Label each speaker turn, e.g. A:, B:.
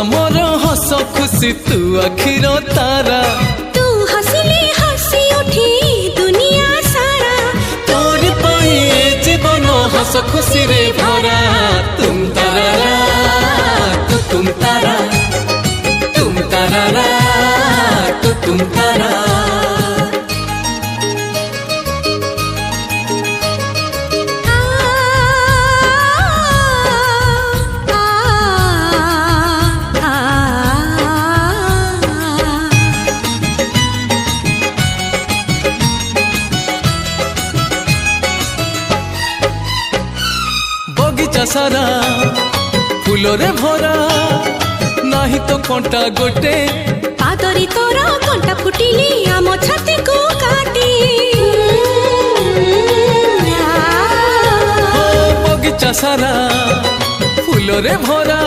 A: आमर हस खुशी तू आखिर तारा
B: तू हसिले हसी उठी दुनिया सारा
A: तोर पाई जीवन हस खुशी रे भरा तुम तारा तू तुम तारा तुम तारा तू तुम तारा बगीचा सारा फूलरे भरा नाही तो कंटा गोटे
B: पादरी तोरा कंटा फुटिली आम छाती को काटी
A: बगीचा सारा फूलरे भरा